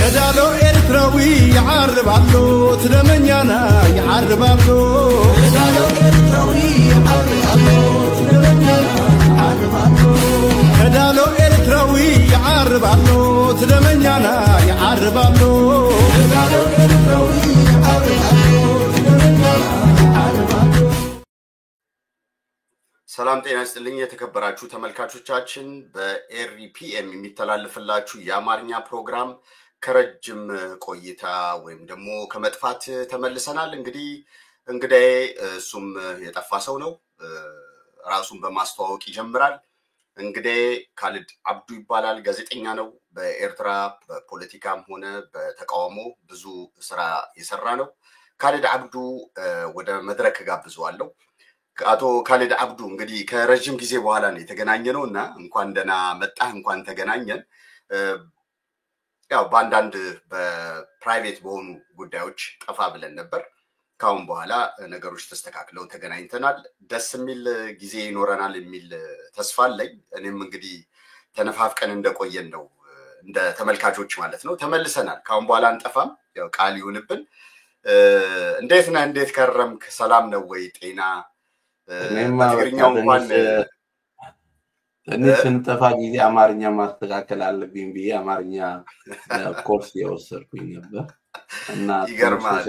كدالو إرتراوي يعربالو تلمنيانا يعربالو كدالو إرتراوي يعربالو تلمنيانا يعربالو كدالو إرتراوي يعربالو تلمنيانا يعربالو كدالو إرتراوي يعربالو تلمنيانا يعربالو ሰላም ጤና ይስጥልኝ የተከበራችሁ ተመልካቾቻችን በኤርፒኤም የሚተላለፍላችሁ የአማርኛ ፕሮግራም ከረጅም ቆይታ ወይም ደግሞ ከመጥፋት ተመልሰናል እንግዲህ እሱም የጠፋ ሰው ነው ራሱን በማስተዋወቅ ይጀምራል እንግዲህ ካሊድ አብዱ ይባላል ጋዜጠኛ ነው በኤርትራ በፖለቲካም ሆነ በተቃውሞ ብዙ ስራ የሰራ ነው ካሊድ አብዱ ወደ መድረክ ጋብዘዋለሁ አቶ ካሊድ አብዱ እንግዲህ ከረጅም ጊዜ በኋላ ነው የተገናኘነውና እንኳን ደና መጣህ እንኳን ተገናኘን ያው ባንዳንድ በፕራይቬት በሆኑ ጉዳዮች ጠፋ ብለን ነበር ካሁን በኋላ ነገሮች ተስተካክለው ተገናኝተናል ደስ የሚል ጊዜ ይኖረናል የሚል ተስፋ አለኝ እኔም እንግዲህ ተነፋፍቀን እንደቆየን ነው እንደ ተመልካቾች ማለት ነው ተመልሰናል ካሁን በኋላ አንጠፋም ያው ቃል ይሁንብን እንዴት ነህ እንዴት ከረምክ ሰላም ነው ወይ ጤና በትግርኛው እንኳን ትንሽ እንጠፋ ጊዜ አማርኛ ማስተካከል አለብኝ ብዬ አማርኛ ኮርስ የወሰድኩኝ ነበር እና ይገርማል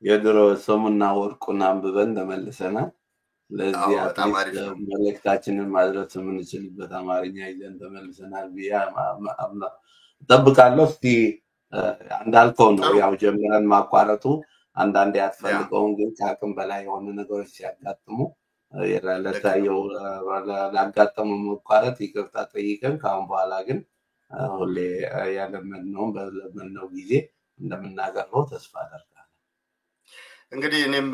የድሮ ሰሙና ወርቁና አንብበን ተመልሰናል ለዚህ አጥቂት መልእክታችንን ማድረስ የምንችልበት አማርኛ ይዘን ተመልሰናል ብዬ ጠብቃለሁ እስቲ እንዳልከው ነው ያው ጀምረን ማቋረጡ አንዳንዴ ያስፈልገውን ግን ከአቅም በላይ የሆነ ነገሮች ሲያጋጥሙ ለታየው ላጋጠሙ መቋረጥ ይቅርታ ጠይቀን ካሁን በኋላ ግን ሁሌ ያለመድነው ጊዜ እንደምናገረው ተስፋ አደርጋለሁ እንግዲህ እኔም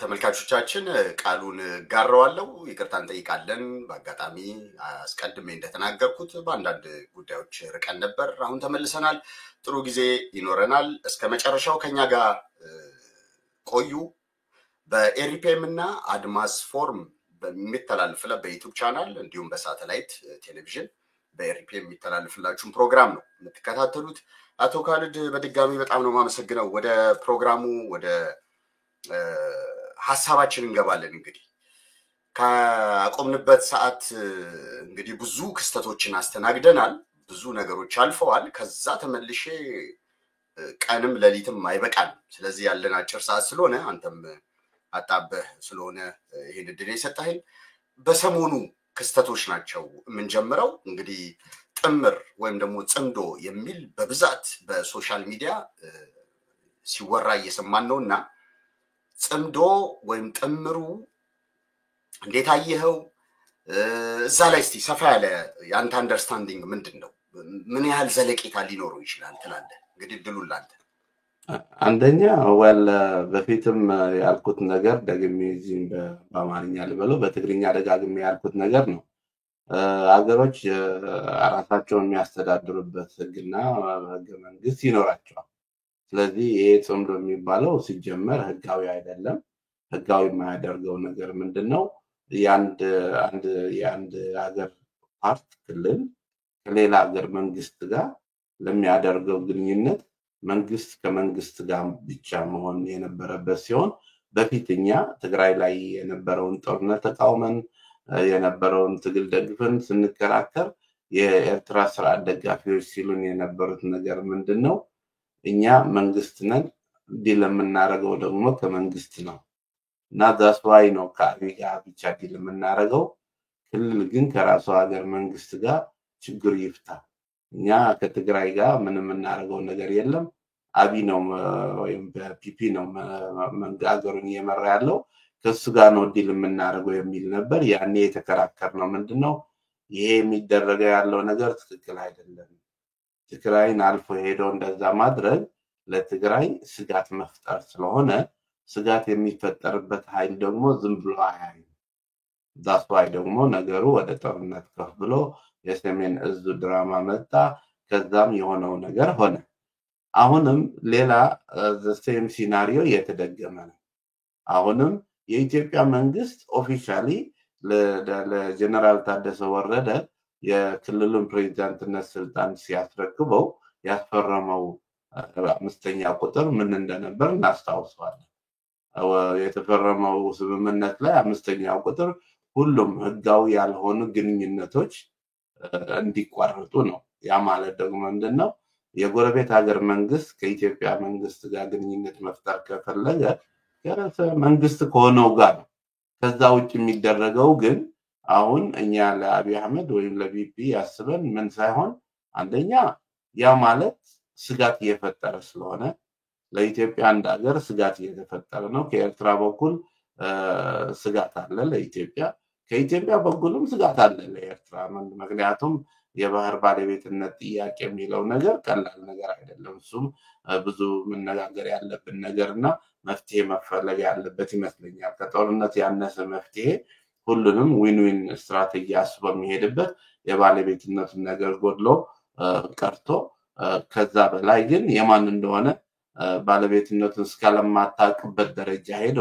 ተመልካቾቻችን ቃሉን ጋራዋለሁ ይቅርታን ጠይቃለን በአጋጣሚ አስቀድሜ እንደተናገርኩት በአንዳንድ ጉዳዮች ርቀን ነበር አሁን ተመልሰናል ጥሩ ጊዜ ይኖረናል እስከ መጨረሻው ከኛ ጋር ቆዩ በኤርፒኤም እና አድማስ ፎርም በሚተላለፍለው በዩቲዩብ ቻናል እንዲሁም በሳተላይት ቴሌቪዥን በኤርፒኤም የሚተላለፍላችሁ ፕሮግራም ነው የምትከታተሉት አቶ ካሊድ በድጋሚ በጣም ነው ማመሰግነው ወደ ፕሮግራሙ ወደ ሐሳባችን እንገባለን እንግዲህ ከአቆምንበት ሰዓት እንግዲህ ብዙ ክስተቶችን አስተናግደናል ብዙ ነገሮች አልፈዋል ከዛ ተመልሼ ቀንም ለሊትም አይበቃል ስለዚህ ያለን አጭር ሰዓት ስለሆነ አንተም አጣበህ ስለሆነ ይሄን እድል የሰጣኸኝ በሰሞኑ ክስተቶች ናቸው የምንጀምረው እንግዲህ ጥምር ወይም ደግሞ ጽምዶ የሚል በብዛት በሶሻል ሚዲያ ሲወራ እየሰማን ነውና ጽምዶ ወይም ጥምሩ እንዴት አየኸው እዛ ላይ እስቲ ሰፋ ያለ ያንተ አንደርስታንዲንግ ምንድነው ምን ያህል ዘለቄታ ሊኖረው ይችላል ትላለህ እንግዲህ ድሉላንተ አንደኛ በፊትም ያልኩት ነገር ደግሜ እዚህ በአማርኛ ልበለው በትግርኛ ደጋግሜ ያልኩት ነገር ነው አገሮች ራሳቸውን የሚያስተዳድሩበት ህግና ህገ መንግስት ይኖራቸዋል ስለዚህ ይሄ ጽምዶ የሚባለው ሲጀመር ህጋዊ አይደለም ህጋዊ የማያደርገው ነገር ምንድነው የአንድ ሀገር ፓርት ክልል ከሌላ ሀገር መንግስት ጋር ለሚያደርገው ግንኙነት መንግስት ከመንግስት ጋር ብቻ መሆን የነበረበት ሲሆን በፊትኛ ትግራይ ላይ የነበረውን ጦርነት ተቃውመን የነበረውን ትግል ደግፈን ስንከራከር የኤርትራ ስርዓት ደጋፊዎች ሲሉን የነበሩት ነገር ምንድነው እኛ መንግስት ነን ዲል የምናደርገው ደግሞ ከመንግስት ነው እና that's why ነው ከአብይ ጋር ብቻ ዲል የምናደርገው ክልል ግን ከራሱ ሀገር መንግስት ጋር ችግር ይፍታ እኛ ከትግራይ ጋር ምንም እናደርገው ነገር የለም አብይ ነው ወይም በፒፒ ነው መንጋገሩን እየመራ ያለው ከሱ ጋር ነው ዲል የምናደርገው የሚል ነበር ያኔ የተከራከርነው ምንድነው ይሄ የሚደረገው ያለው ነገር ትክክል አይደለም ትግራይን አልፎ ሄዶ እንደዛ ማድረግ ለትግራይ ስጋት መፍጠር ስለሆነ ስጋት የሚፈጠርበት ኃይል ደግሞ ዝም ብሎ አያይ that's why ደግሞ ነገሩ ወደ ጦርነት ከፍ ብሎ የሰሜን እዙ ድራማ መጣ ከዛም የሆነው ነገር ሆነ አሁንም ሌላ the same scenario የተደገመ ነው አሁንም የኢትዮጵያ መንግስት ኦፊሻሊ ለጀነራል ታደሰ ወረደ የክልሉን ፕሬዝዳንትነት ስልጣን ሲያስረክበው ያስፈረመው አምስተኛ ቁጥር ምን እንደነበር እናስታውሳለን። የተፈረመው ስምምነት ላይ አምስተኛ ቁጥር ሁሉም ህጋዊ ያልሆኑ ግንኙነቶች እንዲቋረጡ ነው። ያ ማለት ደግሞ ምንድነው? የጎረቤት ሀገር መንግስት ከኢትዮጵያ መንግስት ጋር ግንኙነት መፍጠር ከፈለገ መንግስት ከሆነው ጋር ነው። ከዛ ውጭ የሚደረገው ግን አሁን እኛ ለአብይ አህመድ ወይም ለቢፒ ያስበን ምን ሳይሆን አንደኛ ያ ማለት ስጋት እየፈጠረ ስለሆነ ለኢትዮጵያ አንድ ሀገር ስጋት እየተፈጠረ ነው። ከኤርትራ በኩል ስጋት አለ ለኢትዮጵያ፣ ከኢትዮጵያ በኩልም ስጋት አለ ለኤርትራ። ምክንያቱም የባህር ባለቤትነት ጥያቄ የሚለው ነገር ቀላል ነገር አይደለም። እሱም ብዙ መነጋገር ያለብን ነገርና መፍትሄ መፈለግ ያለበት ይመስለኛል። ከጦርነት ያነሰ መፍትሄ ሁሉንም ዊን ዊን ስትራቴጂ አስቦ የሚሄድበት የባለቤትነቱን ነገር ጎድሎ ቀርቶ ከዛ በላይ ግን የማን እንደሆነ ባለቤትነቱን እስካለማታውቅበት ደረጃ ሄዶ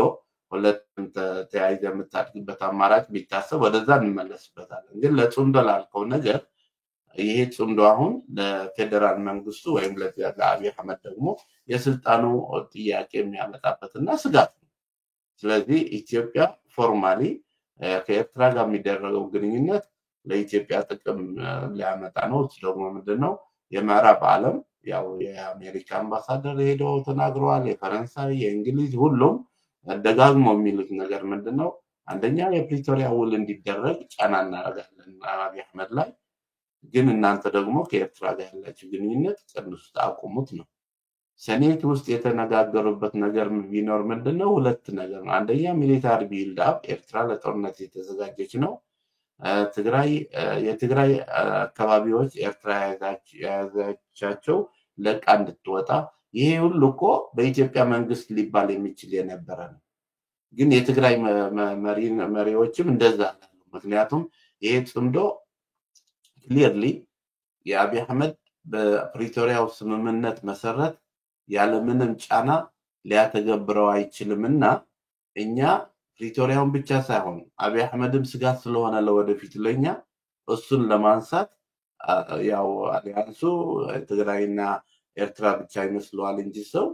ሁለቱም ተያይዘ የምታድግበት አማራጭ ቢታሰብ ወደዛ እንመለስበታለን። ግን ለጽምዶ ላልከው ነገር ይሄ ጽምዶ አሁን ለፌደራል መንግስቱ ወይም ለአብይ አህመድ ደግሞ የስልጣኑ ጥያቄ የሚያመጣበትና ስጋት ነው። ስለዚህ ኢትዮጵያ ፎርማሊ ከኤርትራ ጋር የሚደረገው ግንኙነት ለኢትዮጵያ ጥቅም ሊያመጣ ነው። እሱ ደግሞ ምንድነው? የምዕራብ ዓለም ያው የአሜሪካ አምባሳደር ሄደው ተናግረዋል። የፈረንሳይ፣ የእንግሊዝ ሁሉም ደጋግሞ የሚሉት ነገር ምንድነው? አንደኛ የፕሪቶሪያ ውል እንዲደረግ ጫና እናደርጋለን አብይ አህመድ ላይ፣ ግን እናንተ ደግሞ ከኤርትራ ጋር ያላችሁ ግንኙነት ቀንሱት፣ አቁሙት ነው። ሴኔት ውስጥ የተነጋገሩበት ነገር ቢኖር ምንድነው? ሁለት ነገር ነው። አንደኛ ሚሊታሪ ቢልድ አፕ፣ ኤርትራ ለጦርነት የተዘጋጀች ነው። የትግራይ አካባቢዎች ኤርትራ የያዛቻቸው ለቃ እንድትወጣ፣ ይሄ ሁሉ እኮ በኢትዮጵያ መንግስት ሊባል የሚችል የነበረ ነው። ግን የትግራይ መሪዎችም እንደዛ ነው። ምክንያቱም ይሄ ጽምዶ ክሊርሊ የአብይ አህመድ በፕሪቶሪያው ስምምነት መሰረት ያለምንም ጫና ሊያተገብረው አይችልምና እኛ ፕሪቶሪያውን ብቻ ሳይሆን አብይ አህመድም ስጋት ስለሆነ ለወደፊት ለኛ እሱን ለማንሳት ያው አሊያንሱ ትግራይና ኤርትራ ብቻ ይመስለዋል እንጂ ሰው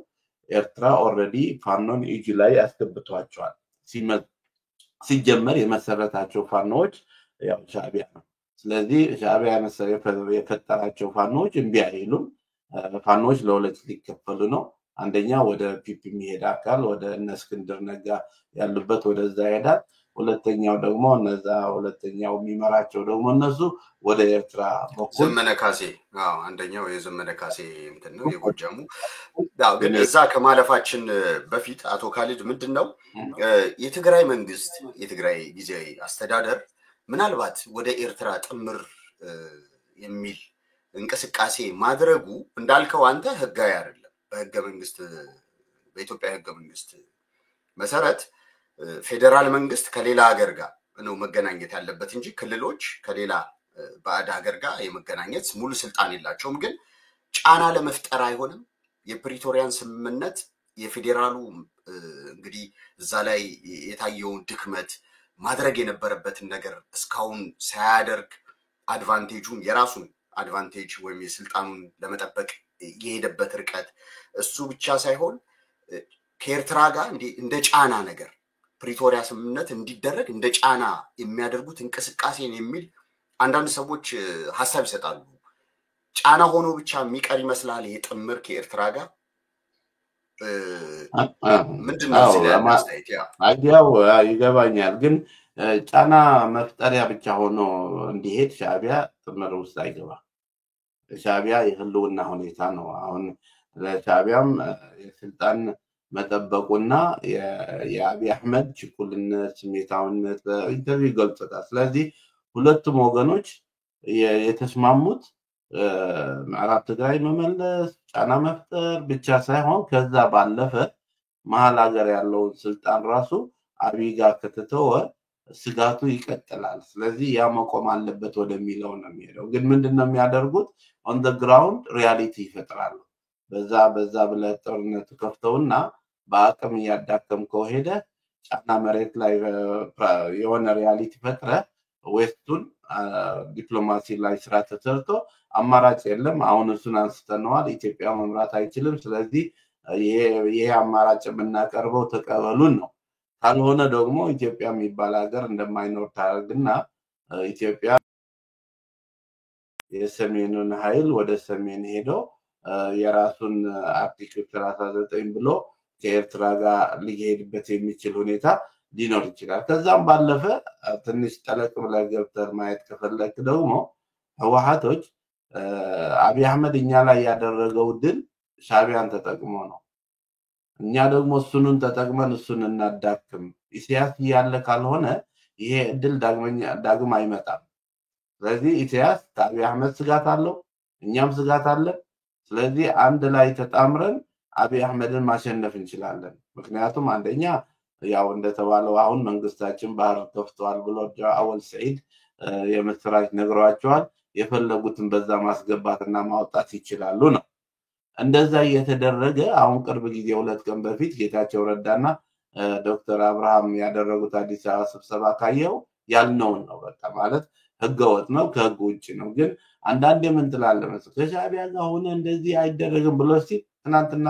ኤርትራ ኦልሬዲ ፋኖን ኢጂ ላይ ያስገብቷቸዋል። ሲጀመር የመሰረታቸው ፋኖዎች ያው ሻዕቢያ ነው። ስለዚህ ሻዕቢያ የፈጠራቸው ፋኖዎች እምቢ አይሉም። ፋኖዎች ለሁለት ሊከፈሉ ነው። አንደኛ ወደ ፒፒ የሚሄድ አካል ወደ እነ እስክንድር ነጋ ያሉበት ወደዛ ይሄዳል። ሁለተኛው ደግሞ ሁለተኛው የሚመራቸው ደግሞ እነሱ ወደ ኤርትራ በኩል ዘመነ ካሴ አንደኛው የዘመነ ካሴ እንትን ነው የጎጃሙ። ግን እዛ ከማለፋችን በፊት አቶ ካሊድ ምንድነው የትግራይ መንግስት የትግራይ ጊዜያዊ አስተዳደር ምናልባት ወደ ኤርትራ ጥምር የሚል እንቅስቃሴ ማድረጉ እንዳልከው አንተ ህጋዊ አይደለም። በህገ መንግስት በኢትዮጵያ ህገ መንግስት መሰረት ፌደራል መንግስት ከሌላ ሀገር ጋር ነው መገናኘት ያለበት እንጂ ክልሎች ከሌላ ባዕድ ሀገር ጋር የመገናኘት ሙሉ ስልጣን የላቸውም። ግን ጫና ለመፍጠር አይሆንም። የፕሪቶሪያን ስምምነት የፌዴራሉ እንግዲህ እዛ ላይ የታየውን ድክመት ማድረግ የነበረበትን ነገር እስካሁን ሳያደርግ አድቫንቴጁን የራሱን አድቫንቴጅ ወይም የስልጣኑን ለመጠበቅ የሄደበት ርቀት እሱ ብቻ ሳይሆን ከኤርትራ ጋር እንደ ጫና ነገር ፕሪቶሪያ ስምምነት እንዲደረግ እንደ ጫና የሚያደርጉት እንቅስቃሴን የሚል አንዳንድ ሰዎች ሐሳብ ይሰጣሉ። ጫና ሆኖ ብቻ የሚቀር ይመስላል ይሄ ጥምር ከኤርትራ ጋር ምንድነው አይዲያው ይገባኛል። ግን ጫና መፍጠሪያ ብቻ ሆኖ እንዲሄድ ሻዕቢያ ጥምር ውስጥ አይገባ። ሻዕቢያ የህልውና ሁኔታ ነው። አሁን ለሻዕቢያም የስልጣን መጠበቁና የአብይ አህመድ ችኩልነት፣ ስሜታዊነት ኢንተርቪው ገልጾታል። ስለዚህ ሁለቱም ወገኖች የተስማሙት ምዕራብ ትግራይ መመለስ፣ ጫና መፍጠር ብቻ ሳይሆን ከዛ ባለፈ መሀል ሀገር ያለውን ስልጣን ራሱ አብይ ጋር ከተተወ ስጋቱ ይቀጥላል። ስለዚህ ያ መቆም አለበት ወደሚለው ነው የሚሄደው። ግን ምንድነው የሚያደርጉት? ኦን ዘ ግራውንድ ሪያሊቲ ይፈጥራሉ። በዛ ብለህ ጦርነቱ ከፍተውና በአቅም እያዳከምከው ሄደ ጫና መሬት ላይ የሆነ ሪያሊቲ ፈጥረ ዌስቱን ዲፕሎማሲ ላይ ስራ ተሰርቶ አማራጭ የለም። አሁን እሱን አንስተነዋል። ኢትዮጵያ መምራት አይችልም። ስለዚህ ይሄ አማራጭ የምናቀርበው ተቀበሉን ነው። ካልሆነ ደግሞ ኢትዮጵያ የሚባል ሀገር እንደማይኖር ታደርግና ኢትዮጵያ የሰሜኑን ኃይል ወደ ሰሜን ሄዶ የራሱን አርቲክል 39 ብሎ ከኤርትራ ጋር ሊሄድበት የሚችል ሁኔታ ሊኖር ይችላል። ከዛም ባለፈ ትንሽ ጠለቅ ብለህ ገብተህ ማየት ከፈለክ ደግሞ ህወሓቶች አብይ አህመድ እኛ ላይ ያደረገው ድል ሻዕቢያን ተጠቅሞ ነው። እኛ ደግሞ እሱንን ተጠቅመን እሱን እናዳክም። ኢሳያስ ያለ ካልሆነ ይሄ እድል ዳግም አይመጣም። ስለዚህ ኢሳያስ ከአብይ አህመድ ስጋት አለው፣ እኛም ስጋት አለን። ስለዚህ አንድ ላይ ተጣምረን አብይ አህመድን ማሸነፍ እንችላለን። ምክንያቱም አንደኛ ያው እንደተባለው አሁን መንግስታችን ባህር ከፍቷል ብሎ አወል ሰዒድ የምስራች ነግሯቸዋል። የፈለጉትን በዛ ማስገባትና ማውጣት ይችላሉ ነው። እንደዛ እየተደረገ አሁን ቅርብ ጊዜ 2 ቀን በፊት ጌታቸው ረዳና ዶክተር አብርሃም ያደረጉት አዲስ አበባ ስብሰባ ካየው ያልነውን ነው። በቃ ማለት ህገወጥ ነው፣ ከህግ ውጭ ነው። ግን አንዳንዴ ምን ትላለህ መሰለህ ከሻዕቢያ ጋር ሆነ እንደዚህ አይደረግም ብሎ ትናንትና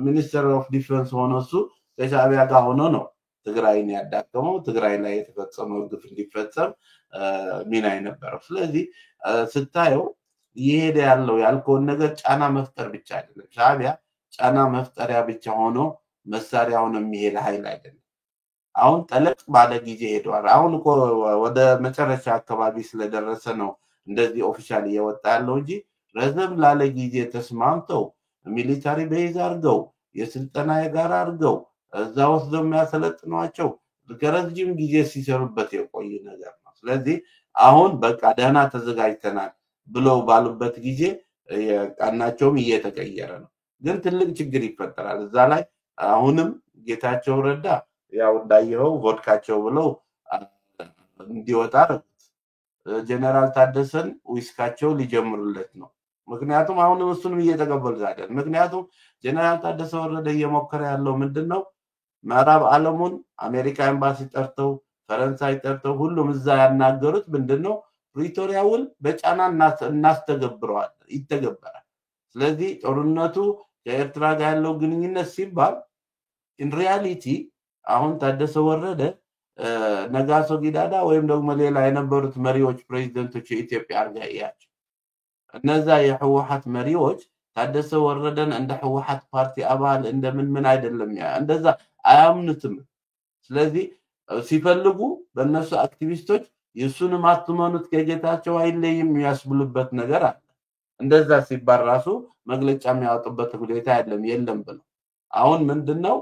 ሚኒስተር ኦፍ ዲፌንስ ሆኖ እሱ ከሻዕቢያ ጋር ሆኖ ነው ትግራይን ያዳከመው፣ ትግራይ ላይ የተፈጸመው ግፍ እንዲፈጸም ሚና የነበረው። ስለዚህ ስታየው ይሄደ ያለው ያልከውን ነገር ጫና መፍጠር ብቻ አይደለም። ሻዕቢያ ጫና መፍጠሪያ ብቻ ሆኖ መሳሪያ ሆኖ የሚሄድ ኃይል አይደለም። አሁን ጠለቅ ባለ ጊዜ ሄዷል። አሁን እኮ ወደ መጨረሻ አካባቢ ስለደረሰ ነው እንደዚህ ኦፊሻሊ እየወጣ ያለው እንጂ ረዘም ላለ ጊዜ ተስማምተው ሚሊታሪ ቤዝ አድርገው የስልጠና የጋራ አድርገው እዛ ወስደው የሚያሰለጥኗቸው ከረጅም ጊዜ ሲሰሩበት የቆየ ነገር ነው። ስለዚህ አሁን በቃ ደህና ተዘጋጅተናል ብለው ባሉበት ጊዜ ቃናቸውም እየተቀየረ ነው። ግን ትልቅ ችግር ይፈጠራል እዛ ላይ። አሁንም ጌታቸው ረዳ ያው እንዳየው ቮድካቸው ብለው እንዲወጣ ጀነራል ታደሰን ዊስካቸው ሊጀምሩለት ነው። ምክንያቱም አሁንም እሱንም እየተቀበሉት አይደል። ምክንያቱም ጀነራል ታደሰ ወረደ እየሞከረ ያለው ምንድነው ምዕራብ ዓለሙን አሜሪካ ኤምባሲ ጠርተው ፈረንሳይ ጠርተው ሁሉም እዛ ያናገሩት ምንድነው ፕሪቶሪያ ውል በጫና እናስተገብረዋል ይተገበራል። ስለዚህ ጦርነቱ ከኤርትራ ጋር ያለው ግንኙነት ሲባል ኢን ሪያሊቲ አሁን ታደሰ ወረደ ነጋሶ ጊዳዳ ወይም ደግሞ ሌላ የነበሩት መሪዎች ፕሬዝዳንቶች የኢትዮጵያ አርጋያቸው እነዛ የህወሓት መሪዎች ታደሰ ወረደን እንደ ህወሓት ፓርቲ አባል እንደምን አይደለም እንደዛ አያምኑትም። ስለዚህ ሲፈልጉ በእነሱ አክቲቪስቶች የሱን ማጥመኑት ከጌታቸው አይለይም ያስብሉበት ነገር አለ። እንደዛ ሲባል ራሱ መግለጫ የሚያወጡበት ሁኔታ የለም ብለው አሁን ምንድነው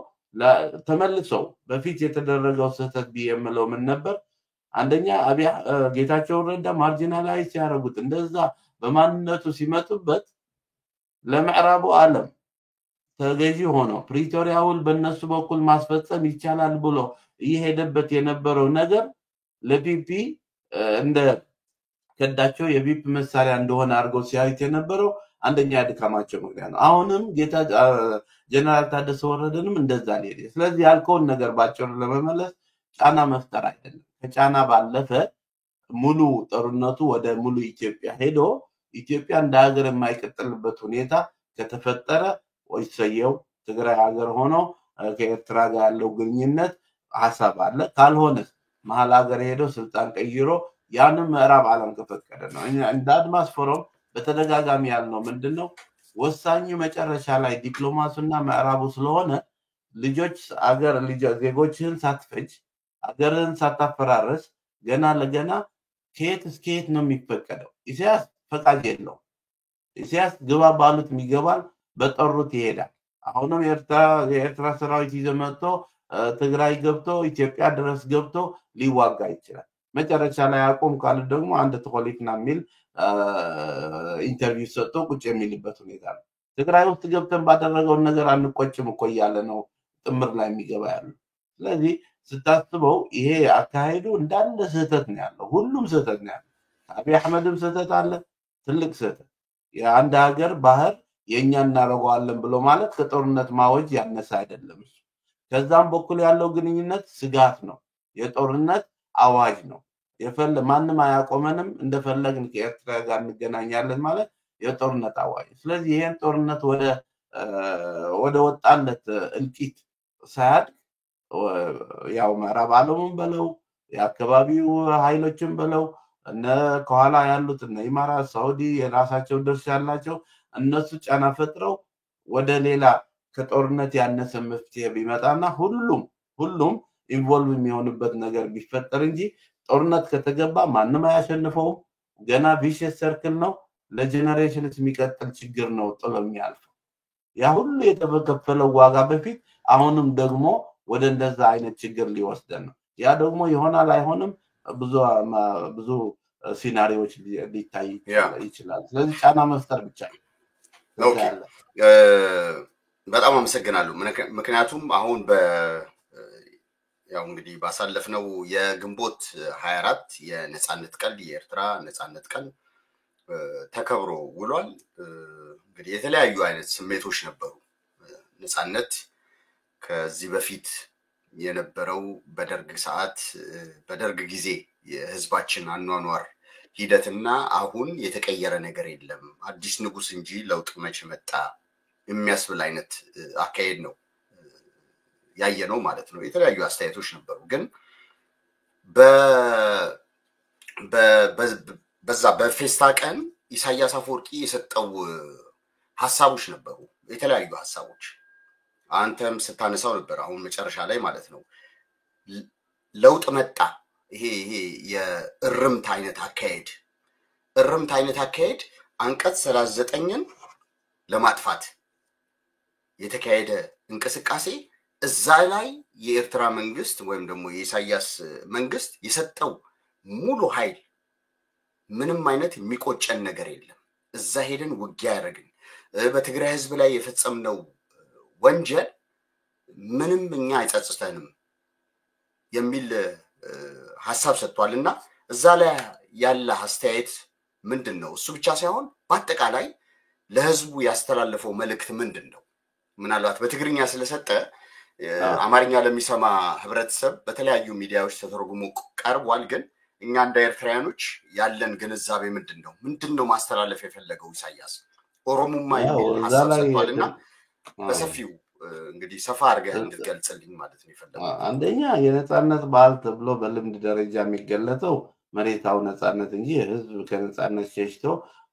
ተመልሰው በፊት የተደረገው ስህተት ቢየምለው ምን ነበር? አንደኛ ጌታቸው ረዳ ማርጂናላይዝ ያደረጉት እንደዛ በማንነቱ ሲመጡበት ለምዕራቡ ዓለም ተገዢ ሆኖ ፕሪቶሪያ ውል በእነሱ በኩል ማስፈጸም ይቻላል ብሎ እየሄደበት የነበረው ነገር ለፒፒ እንደ ከዳቸው የፒፒ መሳሪያ እንደሆነ አድርገው ሲያዩት የነበረው አንደኛ ድካማቸው ምክንያት ነው። አሁንም ጌታ ጀነራል ታደሰ ወረደንም እንደዛ ሊሄድ። ስለዚህ ያልከውን ነገር ባጭሩ ለመመለስ ጫና መፍጠር አይደለም። ከጫና ባለፈ ሙሉ ጦርነቱ ወደ ሙሉ ኢትዮጵያ ሄዶ ኢትዮጵያ እንደ ሀገር የማይቀጥልበት ሁኔታ ከተፈጠረ ወይሰየው ትግራይ ሀገር ሆኖ ከኤርትራ ጋር ያለው ግንኙነት ሐሳብ አለ። ካልሆነ መሀል ሀገር ሄዶ ስልጣን ቀይሮ ያንን ምዕራብ ዓለም ከፈቀደ ነው። እንደ አድማስ ፎረም በተደጋጋሚ ያልነው ምንድነው ወሳኙ መጨረሻ ላይ ዲፕሎማሲና ምዕራቡ ስለሆነ ልጆች አገር ዜጎችን ሳትፈጅ አገርን ሳታፈራረስ ገና ለገና ከየት እስከ የት ነው የሚፈቀደው? ኢሳያስ ፈቃድ የለው። ኢሳያስ ግባ ባሉት የሚገባል በጠሩት ይሄዳል። አሁንም የኤርትራ ሰራዊት ይዞ መጥቶ ትግራይ ገብቶ ኢትዮጵያ ድረስ ገብቶ ሊዋጋ ይችላል። መጨረሻ ላይ አቆም ካለ ደግሞ አንድ ተኮሊክና ሚል ኢንተርቪው ሰጥቶ ቁጭ የሚልበት ሁኔታ ነው። ትግራይ ውስጥ ገብተን ባደረገው ነገር አንቆጭም እኮ ያለ ነው ጥምር ላይ የሚገባ ያለው። ስለዚህ ስታስበው ይሄ አካሄዱ እንዳለ ስህተት ነው ያለው። ሁሉም ስህተት ነው ያለው። አብይ አህመድም ስህተት አለ፣ ትልቅ ስህተት። የአንድ ሀገር ባህር የኛ እናረጋዋለን ብሎ ማለት ከጦርነት ማወጅ ያነሰ አይደለም። ከዛም በኩል ያለው ግንኙነት ስጋት ነው፣ የጦርነት አዋጅ ነው። ማንም አያቆመንም እንደፈለግን ከኤርትራ ጋር እንገናኛለን ማለት የጦርነት አዋጅ ስለዚህ ይሄን ጦርነት ወደ ወጣለት እልቂት ሳያድግ ያው ምዕራብ ዓለሙን በለው የአካባቢው ኃይሎችን በለው እነ ከኋላ ያሉት እነ ኢማራት ሳውዲ የራሳቸው ድርሻ ያላቸው እነሱ ጫና ፈጥረው ወደ ሌላ ከጦርነት ያነሰ መፍትሄ ቢመጣና ሁሉም ኢንቮልቭ የሚሆንበት ነገር ቢፈጠር እንጂ ጦርነት ከተገባ ማንም አያሸንፈውም ገና ቪሸስ ሰርክል ነው ለጀነሬሽንስ የሚቀጥል ችግር ነው ጥሎ የሚያልፈው ያ ሁሉ የተከፈለው ዋጋ በፊት አሁንም ደግሞ ወደ እንደዛ አይነት ችግር ሊወስደን ነው ያ ደግሞ ይሆናል አይሆንም ብዙ ሲናሪዎች ሊታይ ይችላል ስለዚህ ጫና መፍጠር ብቻ ኦኬ በጣም አመሰግናለሁ ምክንያቱም አሁን ያው እንግዲህ ባሳለፍነው የግንቦት 24 የነጻነት ቀን የኤርትራ ነጻነት ቀን ተከብሮ ውሏል እንግዲህ የተለያዩ አይነት ስሜቶች ነበሩ ነጻነት ከዚህ በፊት የነበረው በደርግ ጊዜ የህዝባችን አኗኗር ሂደትና አሁን የተቀየረ ነገር የለም አዲስ ንጉስ እንጂ ለውጥ መቼ መጣ የሚያስብል አይነት አካሄድ ነው ያየነው ማለት ነው የተለያዩ አስተያየቶች ነበሩ ግን በዛ በፌስታ ቀን ኢሳያስ አፈወርቂ የሰጠው ሐሳቦች ነበሩ የተለያዩ ሐሳቦች አንተም ስታነሳው ነበር አሁን መጨረሻ ላይ ማለት ነው ለውጥ መጣ ይሄ የእርምት አይነት አካሄድ አንቀጽ 39ን ለማጥፋት የተካሄደ እንቅስቃሴ እዛ ላይ የኤርትራ መንግስት ወይም ደግሞ የኢሳያስ መንግስት የሰጠው ሙሉ ኃይል ምንም አይነት የሚቆጨን ነገር የለም እዛ ሄደን ውጊያ ያደረግን በትግራይ ህዝብ ላይ የፈጸምነው ወንጀል ምንም እኛ አይጸጽተንም የሚል ሐሳብ ሰጥቷልና እዛ ላይ ያለ አስተያየት ምንድነው እሱ ብቻ ሳይሆን በአጠቃላይ ለህዝቡ ያስተላለፈው መልእክት ምንድነው ምናልባት በትግርኛ ስለሰጠ አማርኛ ለሚሰማ ህብረተሰብ በተለያዩ ሚዲያዎች ተተርጉሞ ቀርቧል ግን እኛ እንደ ኤርትራውያኖች ያለን ግንዛቤ ምንድነው ማስተላለፍ የፈለገው ኢሳያስ ኦሮሞማ የሚል ሐሳብ ሰጥቷልና በሰፊው እንግዲህ ሰፋ አድርገህ እንድትገልጽልኝ ማለት ነው ይፈልጋል አንደኛ የነጻነት በዓል ተብሎ በልምድ ደረጃ የሚገለጸው መሬታው ነጻነት እንጂ ህዝብ ከነጻነት ሸሽቶ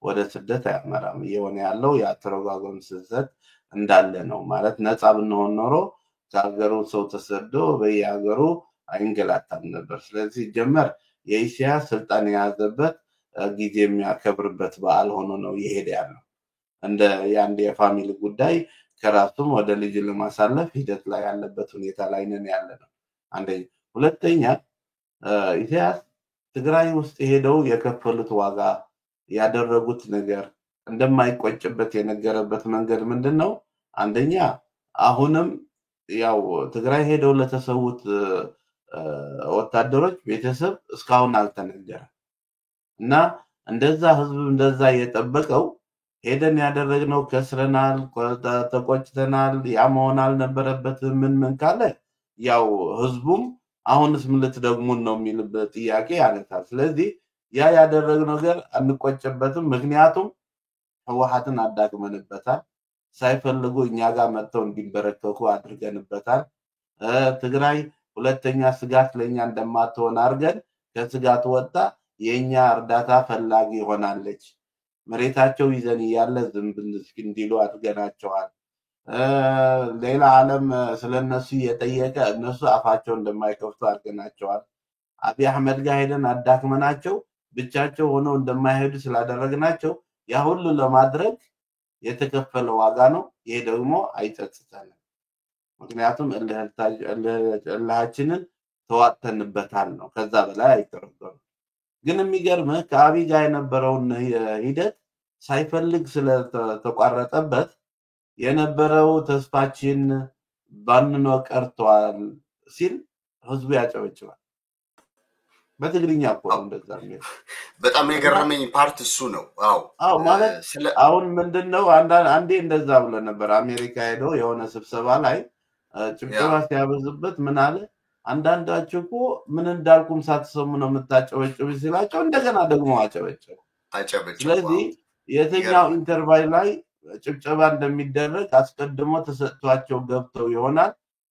ወደ ስደት አያመራም የሆነ ያለው ያተረጋጋም ስህተት እንዳለ ነው ማለት ነጻ ብንሆን ኖሮ ከሀገሩ ሰው ተሰዶ በየሀገሩ አይንገላታም ነበር ስለዚህ ጀመር የኢሳያስ ስልጣን የያዘበት ጊዜ የሚያከብርበት በዓል ሆኖ ነው ይሄድ ያለው እንደ ያንድ የፋሚሊ ጉዳይ ከራሱም ወደ ልጅ ለማሳለፍ ሂደት ላይ ያለበት ሁኔታ ላይ ነን ያለነው አንደኛ ሁለተኛ ኢሳያስ ትግራይ ውስጥ ሄደው የከፈሉት ዋጋ ያደረጉት ነገር እንደማይቆጭበት የነገረበት መንገድ ምንድነው አንደኛ አሁንም ያው ትግራይ ሄደው ለተሰውት ወታደሮች ቤተሰብ እስካሁን አልተነገረም እና እንደዛ ህዝብ እንደዛ የጠበቀው ሄደን ያደረግነው ከስረናል ተቆጭተናል ያ መሆን አልነበረበት ምን ካለ ያው ህዝቡም አሁንስ ምን ልትደግሙን ነው የሚልበት ጥያቄ ያነሳል ስለዚህ ያ ያደረግነው ነገር አንቆጭበትም ምክንያቱም ህወሓትን አዳግመንበታል ሳይፈልጉ እኛ ጋር መጥተው እንዲበረከኩ አድርገንበታል ትግራይ ሁለተኛ ስጋት ለኛ እንደማትሆን አርገን ከስጋት ወጣ የኛ እርዳታ ፈላጊ ሆናለች መሬታቸው ይዘን ያለ ዝምብን እንዲሉ አድርገናቸዋል ሌላ ዓለም ስለነሱ የጠየቀ እነሱ አፋቸው እንደማይከፍቱ አድርገናቸዋል አብይ አህመድ ጋር ሄደን አዳክመናቸው ብቻቸው ሆነው እንደማይሄዱ ስላደረግናቸው ያ ሁሉ ለማድረግ የተከፈለ ዋጋ ነው ይሄ ደግሞ አይጸጽተንም ምክንያቱም እልሃችንን ተዋጥተንበታል ነው ከዛ በላይ አይተረጎም ግን የሚገርምህ ከአብይ ጋር የነበረውን ሂደት ሳይፈልግ ስለተቋረጠበት የነበረው ተስፋችን ባንኖ ቀርቷል ሲል ህዝቡ ያጨበጭባል በትግርኛ እኮ እንደዛ ነው በጣም የገረመኝ ፓርት እሱ ነው አዎ ማለት አሁን ምንድነው አንዴ እንደዛ ብለ ነበር አሜሪካ ሄዶ የሆነ ስብሰባ ላይ ጭብጨባ ሲያበዝበት ምን አለ አንዳንዳችሁ እኮ ምን እንዳልኩም ሳትሰሙ ነው የምታጨበጭቡ ሲላቸው እንደገና ደግሞ አጨበጨቡ። ስለዚህ የትኛው ኢንተርቫል ላይ ጭብጨባ እንደሚደረግ አስቀድሞ ተሰጥቷቸው ገብተው ይሆናል።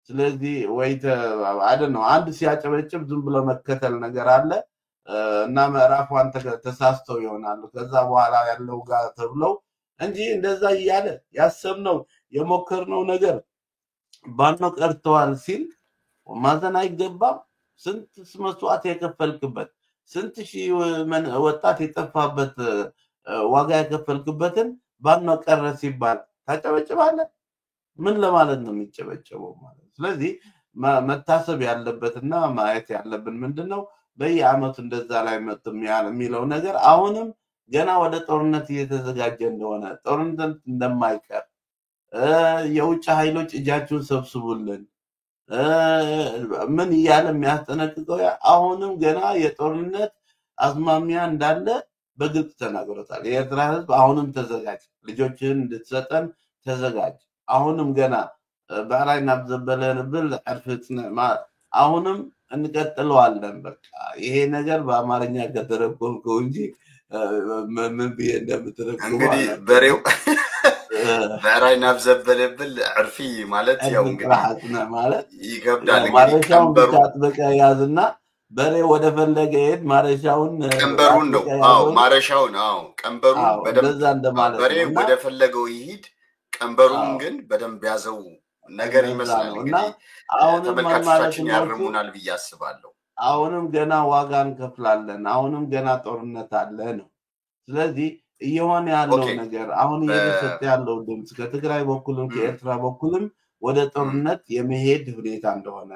ስለዚህ ወይ ነው አንድ ሲያጨበጭብ ዝም ብሎ መከተል ነገር አለ እና ምዕራፏን ተሳስተው ይሆናሉ ከዛ በኋላ ያለው ጋር ተብለው እንጂ እንደዛ እያለ ያሰብነው የሞከርነው ነገር ባንኖ ቀርተዋል ሲል ማዘን አይገባም። ስንት መስዋዕት የከፈልክበት ስንት ሺህ ወጣት የጠፋበት ዋጋ የከፈልክበትን ባንኖ ቀረ ሲባል ታጨበጭባለህ? ምን ለማለት ነው የሚጨበጨበው ማለት? ስለዚህ መታሰብ ያለበትና ማየት ያለብን ምንድነው በየአመቱ እንደዛ ላይ መጥም የሚለው ነገር አሁንም ገና ወደ ጦርነት እየተዘጋጀ እንደሆነ ጦርነት እንደማይቀር የውጭ ኃይሎች እጃቸውን ሰብስቡልን ምን እያለ የሚያስጠነቅቀው አሁንም ገና የጦርነት አዝማሚያ እንዳለ በግልጽ ተናግሮታል። የኤርትራ ህዝብ አሁንም ተዘጋጅ፣ ልጆችን እንድትሰጠን ተዘጋጅ፣ አሁንም ገና ባራይ ናብዘበለን ብል አርፍጽና አሁንም እንቀጥለዋለን። በቃ ይሄ ነገር በአማርኛ ከተረጎምከው እንጂ ምን ብዬ እንደምትረጎም እንግዲህ በሬው ባራይ ናብዘበለብል አርፊ ማለት ያው እንግዲህ ማለት ይገብዳል። ማረሻውን ብቻ ያዝና በሬ ወደ ፈለገ ሄድ ማረሻውን ቀንበሩን ነው። ማረሻውን ቀንበሩን በደንብ በሬ ወደ ፈለገው ይሄድ ቀንበሩን ግን በደንብ ያዘው ነገር ይመስላል። እንግዲህ ተመልካቾቻችን ያርሙናል ብዬ አስባለሁ። አሁንም ገና ዋጋ እንከፍላለን፣ አሁንም ገና ጦርነት አለ ነው። ስለዚህ እየሆነ ያለው ነገር አሁን እየተሰጠ ያለው ድምጽ ከትግራይ በኩልም ከኤርትራ በኩልም ወደ ጦርነት የመሄድ ሁኔታ እንደሆነ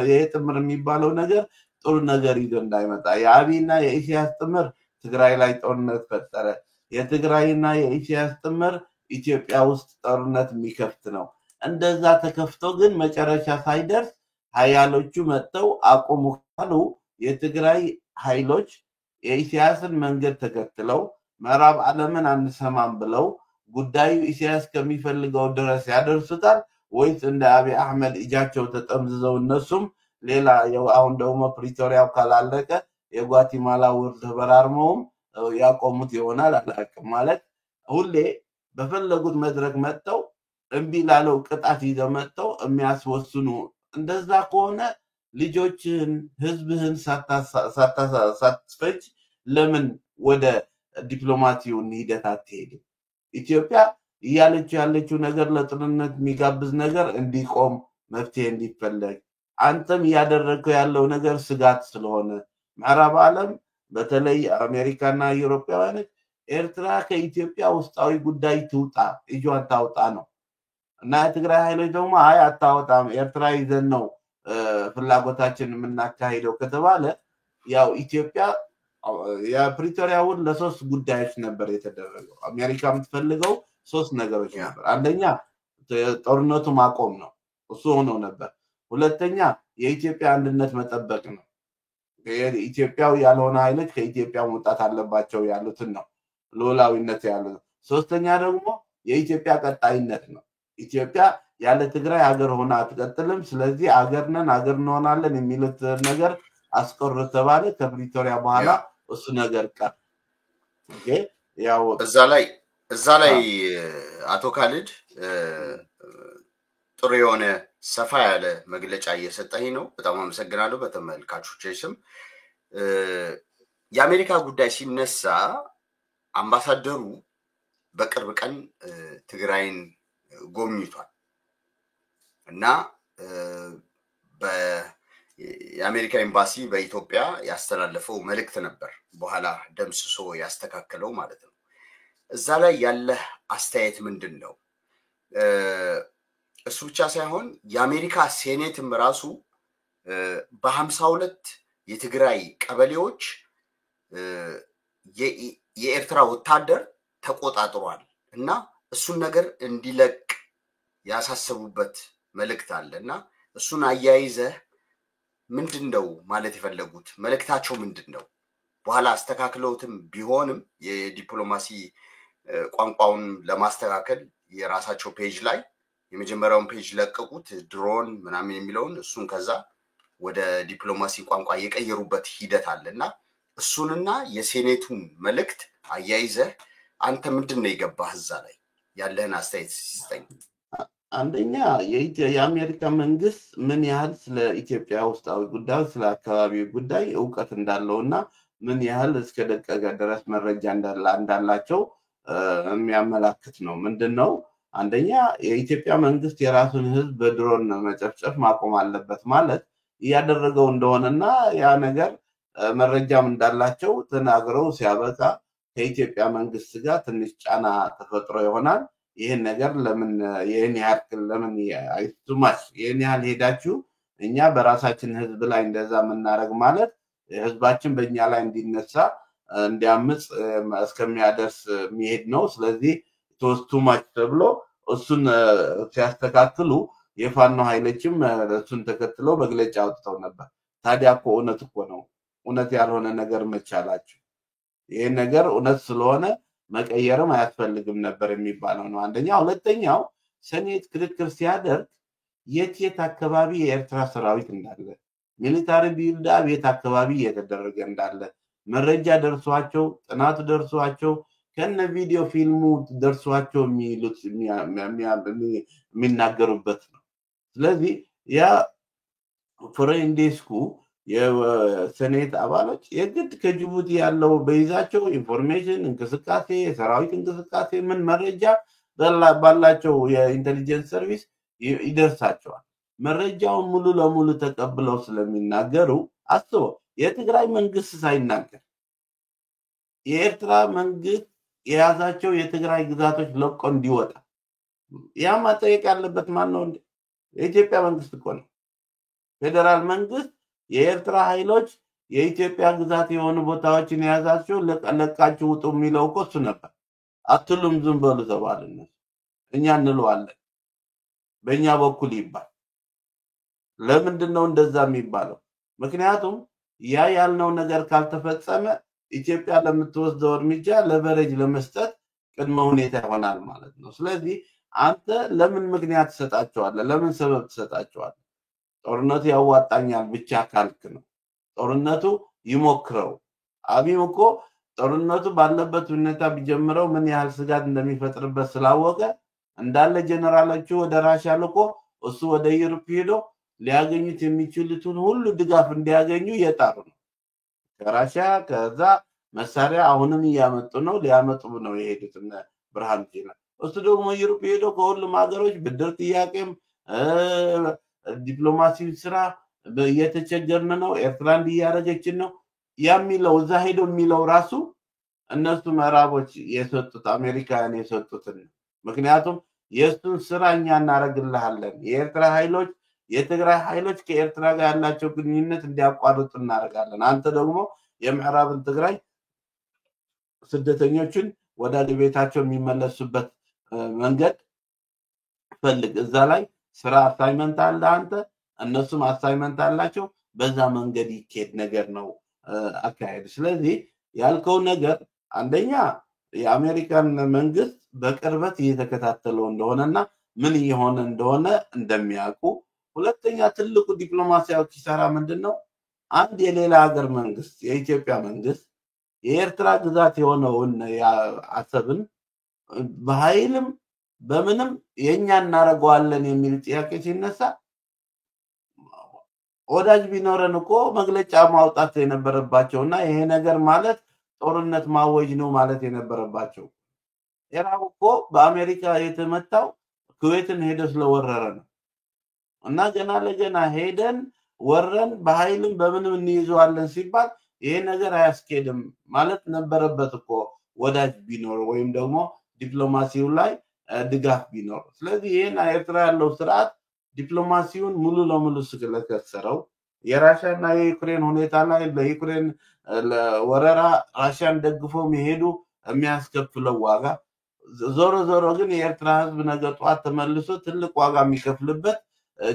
ይሄ ጥምር የሚባለው ነገር ጥሩ ነገር ይዞ እንዳይመጣ የአብይና የኢሳያስ ጥምር ትግራይ ላይ ጦርነት ፈጠረ። የትግራይና የኢሳያስ ጥምር ኢትዮጵያ ውስጥ ጦርነት የሚከፍት ነው። እንደዛ ተከፍቶ ግን መጨረሻ ሳይደርስ ኃይሎቹ መጥተው አቆሙ ካሉ የትግራይ ኃይሎች የኢሳያስን መንገድ ተከትለው ምዕራብ ዓለምን አንሰማም ብለው ጉዳዩ ኢሳያስ ከሚፈልገው ድረስ ያደርሱታል ወይስ እንደ አብይ አህመድ እጃቸው ተጠምዝዘው እነሱም ሌላ አሁን ደግሞ ፕሪቶሪያው ካላለቀ የጓቲማላ ውርድ ተበራርመውም ያቆሙት ይሆናል አላውቅም። ማለት ሁሌ በፈለጉት መድረክ መጥተው እምቢ ላለው ቅጣት ይዘው መጥተው የሚያስወስኑ እንደዛ ከሆነ ልጆችን ህዝብህን ሳታስፈጅ ለምን ወደ ዲፕሎማሲውን ሂደት አትሄድም? ኢትዮጵያ እያለችው ያለችው ነገር ለጥሩነት የሚጋብዝ ነገር እንዲቆም መፍትሄ እንዲፈለግ አንተም እያደረግከው ያለው ነገር ስጋት ስለሆነ ምዕራብ ዓለም በተለይ አሜሪካና አውሮፓውያኖች ኤርትራ ከኢትዮጵያ ውስጣዊ ጉዳይ ትውጣ እጇን ታውጣ ነው እና የትግራይ ኃይሎች ደግሞ አይ አታወጣም ኤርትራ ይዘን ነው ፍላጎታችን የምናካሂደው ከተባለ ያው ኢትዮጵያ የፕሪቶሪያውን ለሶስት ጉዳዮች ነበር የተደረገው። አሜሪካ የምትፈልገው ሶስት ነገሮች ነበር። አንደኛ ጦርነቱ ማቆም ነው፣ እሱ ሆኖ ነበር። ሁለተኛ የኢትዮጵያ አንድነት መጠበቅ ነው፣ ኢትዮጵያው ያልሆነ ኃይሎች ከኢትዮጵያ መውጣት አለባቸው ያሉትን ነው ሉዓላዊነት ያሉት። ሶስተኛ ደግሞ የኢትዮጵያ ቀጣይነት ነው። ኢትዮጵያ ያለ ትግራይ ሀገር ሆና አትቀጥልም፣ ስለዚህ ሀገር ነን ሀገር እንሆናለን የሚሉት ነገር አስቀሩ ተባለ። ከፕሪቶሪያ በኋላ እሱ ነገር ቀር። ኦኬ ያው እዛ ላይ አቶ ካሊድ ጥሩ የሆነ ሰፋ ያለ መግለጫ እየሰጠኝ ነው። በጣም አመሰግናለሁ በተመልካቾቼ ስም። የአሜሪካ ጉዳይ ሲነሳ አምባሳደሩ በቅርብ ቀን ትግራይን ጎብኝቷል እና የአሜሪካ ኤምባሲ በኢትዮጵያ ያስተላለፈው መልእክት ነበር፣ በኋላ ደምስሶ ያስተካከለው ማለት ነው። እዛ ላይ ያለ አስተያየት ምንድን ነው? እሱ ብቻ ሳይሆን የአሜሪካ ሴኔትም ራሱ በ52 የትግራይ ቀበሌዎች የኤርትራ ወታደር ተቆጣጥሯል እና እሱን ነገር እንዲለቅ ያሳሰቡበት መልእክት አለ እና እሱን አያይዘህ ምንድነው ማለት የፈለጉት? መልእክታቸው ምንድነው? በኋላ አስተካክለውትም ቢሆንም የዲፕሎማሲ ቋንቋውን ለማስተካከል የራሳቸው ፔጅ ላይ የመጀመሪያውን ፔጅ ለቀቁት፣ ድሮን ምናምን የሚለውን እሱን ከዛ ወደ ዲፕሎማሲ ቋንቋ የቀየሩበት ሂደት አለና እሱንና የሴኔቱን መልእክት አያይዘህ አንተ ምንድን ነው የገባህ እዛ ላይ ያለህን አስተያየት ሲስጠኝ። አንደኛ የአሜሪካ መንግስት ምን ያህል ስለ ኢትዮጵያ ውስጣዊ ጉዳይ ስለ አካባቢ ጉዳይ እውቀት እንዳለውና ምን ያህል እስከ ደቀቀ ድረስ መረጃ እንዳላቸው የሚያመላክት ነው። ምንድነው አንደኛ የኢትዮጵያ መንግስት የራሱን ህዝብ በድሮን መጨፍጨፍ ማቆም አለበት ማለት እያደረገው እንደሆነና ያ ነገር መረጃም እንዳላቸው ተናግረው ሲያበቃ ከኢትዮጵያ መንግስት ጋር ትንሽ ጫና ተፈጥሮ ይሆናል። ይሄን ነገር ለምን ይሄን ያህል ለምን አይቱማሽ ይሄን ያህል ሄዳችሁ እኛ በራሳችን ህዝብ ላይ እንደዛ መናረግ ማለት ህዝባችን በእኛ ላይ እንዲነሳ እንዲያምጽ እስከሚያደርስ የሚሄድ ነው። ስለዚህ ቱማች ተብሎ እሱን ሲያስተካክሉ የፋኖ ኃይሎችም እሱን ተከትለው መግለጫ አውጥተው ነበር። ታዲያ እኮ እውነት እኮ ነው። እውነት ያልሆነ ነገር መቻላችሁ ይሄ ነገር እውነት ስለሆነ መቀየርም አያስፈልግም ነበር የሚባለው ነው። አንደኛ ሁለተኛው ሴኔት ክርክር ሲያደርግ የት አካባቢ የኤርትራ ሰራዊት እንዳለ ሚሊታሪ ቢልድ የት አካባቢ እየተደረገ እንዳለ መረጃ ደርሷቸው ጥናቱ ደርሷቸው ከነ ቪዲዮ ፊልሙ ደርሷቸው የሚሉት የሚናገሩበት ነው። ስለዚህ ያ ፎሬን ዴስኩ የሴኔት አባሎች የግድ ከጅቡቲ ያለው በይዛቸው ኢንፎርሜሽን እንቅስቃሴ የሰራዊት እንቅስቃሴ ምን መረጃ ባላቸው የኢንተሊጀንስ ሰርቪስ ይደርሳቸዋል። መረጃውን ሙሉ ለሙሉ ተቀብለው ስለሚናገሩ አስበው የትግራይ መንግስት ሳይናገር የኤርትራ መንግስት የያዛቸው የትግራይ ግዛቶች ለቆ እንዲወጣ ያ ማጠየቅ ያለበት ማን ነው? የኢትዮጵያ መንግስት እኮ ነው። ፌደራል መንግስት የኤርትራ ኃይሎች የኢትዮጵያ ግዛት የሆኑ ቦታዎችን የያዛቸው ለቃችሁ ውጡ የሚለው እኮ እሱ ነበር። አትሉም ዝም በሉ ተባልን። እኛ እንለዋለን በእኛ በኩል ይባል። ለምንድን ነው እንደዛ የሚባለው? ምክንያቱም ያ ያልነው ነገር ካልተፈጸመ ኢትዮጵያ ለምትወስደው እርምጃ ለበረጅ ለመስጠት ቅድመ ሁኔታ ይሆናል ማለት ነው። ስለዚህ አንተ ለምን ምክንያት ትሰጣቸዋለህ? ለምን ሰበብ ትሰጣቸዋለህ? ጦርነቱ ያዋጣኛል ብቻ ካልክ ነው። ጦርነቱ ይሞክረው። አብይ እኮ ጦርነቱ ባለበት ሁኔታ ቢጀምረው ምን ያህል ስጋት እንደሚፈጥርበት ስላወቀ እንዳለ ጀነራሎቹ ወደ ራሽያ ልኮ እሱ ወደ ዩሮፕ ሄዶ ሊያገኙት የሚችሉትን ሁሉ ድጋፍ እንዲያገኙ እየጣሩ ነው። ከራሽያ ከዛ መሳሪያ አሁንም እያመጡ ነው፣ ሊያመጡ ነው የሄዱት ብርሃኑ ጁላ። እሱ ደግሞ ዩሮፕ ሄዶ ከሁሉም ሀገሮች ብድር ጥያቄም ዲፕሎማሲ ስራ እየተቸገርን ነው፣ ኤርትራ እንዲያረገችን ነው የሚለው እዛ ሄዶ የሚለው ራሱ እነሱ ምዕራቦች የሰጡት አሜሪካን የሰጡትን። ምክንያቱም የእሱን ስራ እኛ እናረግልሃለን፣ የኤርትራ ኃይሎች የትግራይ ኃይሎች ከኤርትራ ጋር ያላቸው ግንኙነት እንዲያቋርጡ እናረጋለን፣ አንተ ደግሞ የምዕራብን ትግራይ ስደተኞችን ወደ ቤታቸው የሚመለሱበት መንገድ ፈልግ፣ እዛ ላይ ስራ አሳይመንት አለ፣ አንተ እነሱም አሳይመንት አላቸው፣ በዛ መንገድ ይኬድ ነገር ነው አካሄድ። ስለዚህ ያልከው ነገር አንደኛ የአሜሪካን መንግስት በቅርበት እየተከታተለው እንደሆነና ምን እየሆነ እንደሆነ እንደሚያውቁ፣ ሁለተኛ ትልቁ ዲፕሎማሲያዊ ኪሳራ ምንድነው? አንድ የሌላ ሀገር መንግስት የኢትዮጵያ መንግስት የኤርትራ ግዛት የሆነውን አሰብን በኃይልም በምንም የኛ እናረጋዋለን የሚል ጥያቄ ሲነሳ ወዳጅ ቢኖረን እኮ መግለጫ ማውጣት የነበረባቸውና ይሄ ነገር ማለት ጦርነት ማወጅ ነው ማለት የነበረባቸው። ኢራቅ እኮ በአሜሪካ የተመታው ኩዌትን ሄዶ ስለወረረ ነው። እና ገና ለገና ሄደን ወረን በኃይልም በምንም እንይዘዋለን ሲባል ይሄ ነገር አያስኬድም ማለት ነበረበት እኮ ወዳጅ ቢኖር ወይም ደግሞ ዲፕሎማሲው ላይ ድጋፍ ቢኖር። ስለዚህ ይሄን ኤርትራ ያለው ስርዓት ዲፕሎማሲውን ሙሉ ለሙሉ ስለከሰረው የራሽያና የዩክሬን ሁኔታ ላይ ለዩክሬን ወረራ ራሽያን ደግፎ መሄዱ የሚያስከፍለው ዋጋ ዞሮ ዞሮ ግን የኤርትራ ህዝብ ነገ ጧት ተመልሶ ትልቅ ዋጋ የሚከፍልበት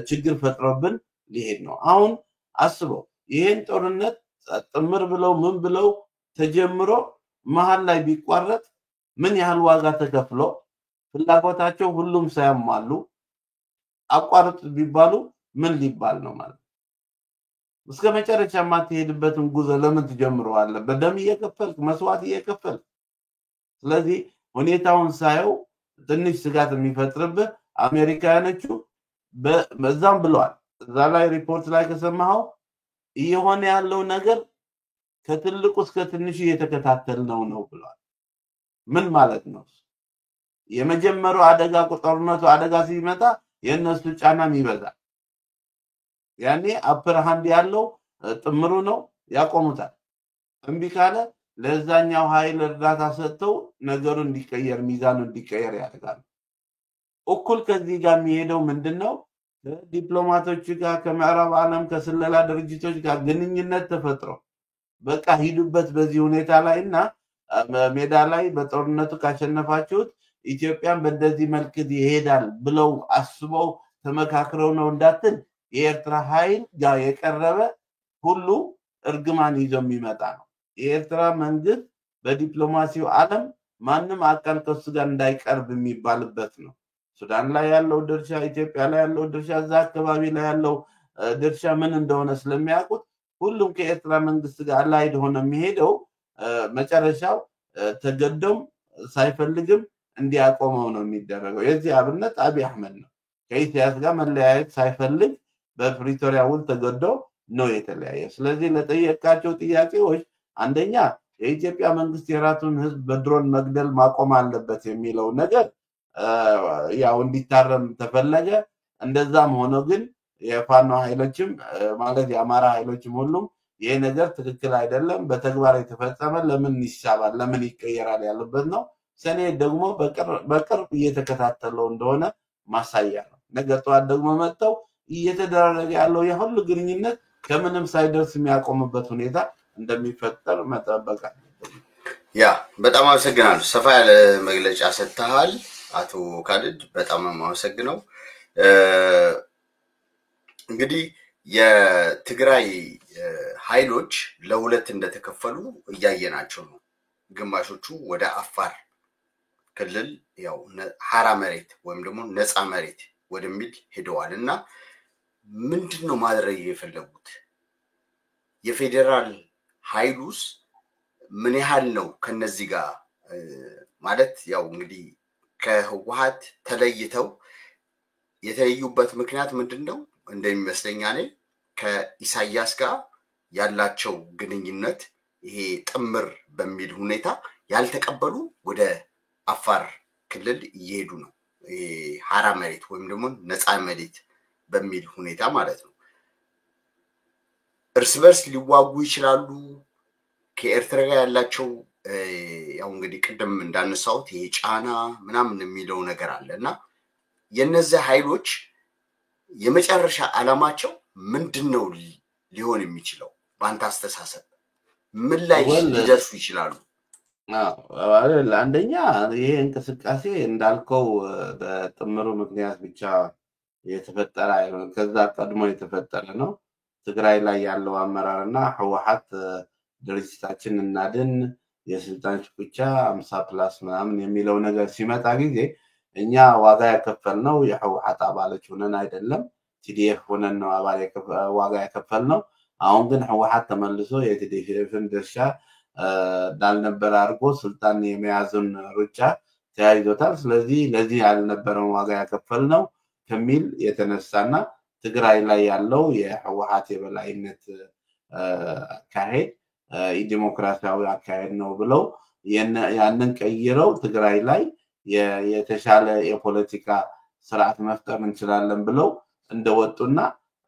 ችግር ፈጥሮብን ሊሄድ ነው። አሁን አስበው ይሄን ጦርነት ጥምር ብለው ምን ብለው ተጀምሮ መሃል ላይ ቢቋረጥ ምን ያህል ዋጋ ተከፍሎ ፍላጎታቸው ሁሉም ሳያሟሉ አቋርጥ ቢባሉ ምን ሊባል ነው ማለት እስከ መጨረሻ ማትሄድበትን ጉዞ ለምን ትጀምረዋለህ? በደም እየከፈልክ መስዋዕት እየከፈልክ። ስለዚህ ሁኔታውን ሳየው ትንሽ ስጋት የሚፈጥርብህ አሜሪካኖቹ በዛም ብለዋል። እዛ ላይ ሪፖርት ላይ ከሰማኸው እየሆነ ያለው ነገር ከትልቁ እስከ ትንሹ እየተከታተልነው ነው ብለዋል። ምን ማለት ነው? የመጀመሪያው አደጋ ጦርነቱ አደጋ ሲመጣ የነሱ ጫናም ይበዛል። ያኔ አፐር ሃንድ ያለው ጥምሩ ነው ያቆሙታል። እምቢ ካለ ለዛኛው ኃይል እርዳታ ሰጥተው ነገሩ እንዲቀየር ሚዛኑ እንዲቀየር ያደርጋሉ። እኩል ከዚህ ጋር የሚሄደው ምንድነው? ዲፕሎማቶች ጋር ከምዕራብ ዓለም ከስለላ ድርጅቶች ጋር ግንኙነት ተፈጥሮ በቃ ሂዱበት በዚህ ሁኔታ ላይና ሜዳ ላይ በጦርነቱ ካሸነፋችሁት ኢትዮጵያን በእንደዚህ መልክ ይሄዳል ብለው አስበው ተመካክረው ነው እንዳትል የኤርትራ ኃይል ጋር የቀረበ ሁሉ እርግማን ይዞ የሚመጣ ነው። የኤርትራ መንግስት በዲፕሎማሲው ዓለም ማንም አካል ከሱ ጋር እንዳይቀርብ የሚባልበት ነው። ሱዳን ላይ ያለው ድርሻ፣ ኢትዮጵያ ላይ ያለው ድርሻ፣ እዛ አካባቢ ላይ ያለው ድርሻ ምን እንደሆነ ስለሚያውቁት ሁሉም ከኤርትራ መንግስት ጋር አላይድ ሆነ የሚሄደው መጨረሻው ተገዶም ሳይፈልግም እንዲያቆመው ነው የሚደረገው። የዚህ አብነት አብይ አህመድ ነው። ከኢሳያስ ጋር መለያየት ሳይፈልግ በፕሪቶሪያ ውል ተገዶ ነው የተለያየ። ስለዚህ ለጠየቃቸው ጥያቄዎች አንደኛ የኢትዮጵያ መንግስት የራሱን ህዝብ በድሮን መግደል ማቆም አለበት የሚለው ነገር ያው እንዲታረም ተፈለገ። እንደዛም ሆኖ ግን የፋኖ ኃይሎችም ማለት የአማራ ኃይሎችም ሁሉም ይሄ ነገር ትክክል አይደለም፣ በተግባር የተፈጸመ ለምን ይሻባል ለምን ይቀየራል ያለበት ነው። ሰኔ ደግሞ በቅርብ እየተከታተለው እንደሆነ ማሳያ ነው። ነገ ጠዋት ደግሞ መጥተው እየተደረገ ያለው የሁሉ ግንኙነት ከምንም ሳይደርስ የሚያቆምበት ሁኔታ እንደሚፈጠር መጠበቅ አለበት። ያ በጣም አመሰግናለሁ። ሰፋ ያለ መግለጫ ሰጥተሃል አቶ ካሊድ፣ በጣም አመሰግናለሁ። እንግዲህ የትግራይ ኃይሎች ለሁለት እንደተከፈሉ እያየናቸው ነው። ግማሾቹ ወደ አፋር ክልል ያው ሐራ መሬት ወይም ደግሞ ነፃ መሬት ወደሚል ሄደዋል እና ምንድነው ማድረግ የፈለጉት? የፌደራል ኃይሉስ ምን ያህል ነው ከነዚህ ጋር ማለት ያው እንግዲህ ከህወሓት ተለይተው የተለዩበት ምክንያት ምንድነው? እንደሚመስለኝ እኔ ከኢሳያስ ጋር ያላቸው ግንኙነት ይሄ ጥምር በሚል ሁኔታ ያልተቀበሉ ወደ አፋር ክልል እየሄዱ ነው። ይሄ ሐራ መሬት ወይም ደግሞ ነፃ መሬት በሚል ሁኔታ ማለት ነው። እርስ በርስ ሊዋጉ ይችላሉ። ከኤርትራ ጋር ያላቸው ያው እንግዲህ ቅድም እንዳነሳሁት ይሄ ጫና ምናምን የሚለው ነገር አለና የነዚህ ኃይሎች የመጨረሻ ዓላማቸው ምንድነው ሊሆን የሚችለው? በአንተ አስተሳሰብ ምን ላይ ሊደርሱ ይችላሉ? አንደኛ ይሄ እንቅስቃሴ እንዳልከው በጥምሩ ምክንያት ብቻ የተፈጠረ አይሆንም፣ ከዛ ቀድሞ የተፈጠረ ነው። ትግራይ ላይ ያለው አመራርና ህወሓት ድርጅታችን እናድን የስልጣን ሽኩቻ 50+ ምናምን የሚለው ነገር ሲመጣ ጊዜ እኛ ዋጋ ያከፈልነው የህወሓት አባሎች ሆነን አይደለም፣ ቲዲኤፍ ሆነን ነው ዋጋ ያከፈልነው። አሁን ግን ህወሓት ተመልሶ የቲዲኤፍን ድርሻ እንዳልነበረ አድርጎ ስልጣን የመያዙን ሩጫ ተያይዞታል። ስለዚህ ለዚህ ያልነበረውን ዋጋ ያከፈልነው ከሚል የተነሳና ትግራይ ላይ ያለው የህወሓት የበላይነት አካሄድ ዲሞክራሲያዊ አካሄድ ነው ብለው ያንን ቀይረው ትግራይ ላይ የተሻለ የፖለቲካ ስርዓት መፍጠር እንችላለን ብለው እንደወጡና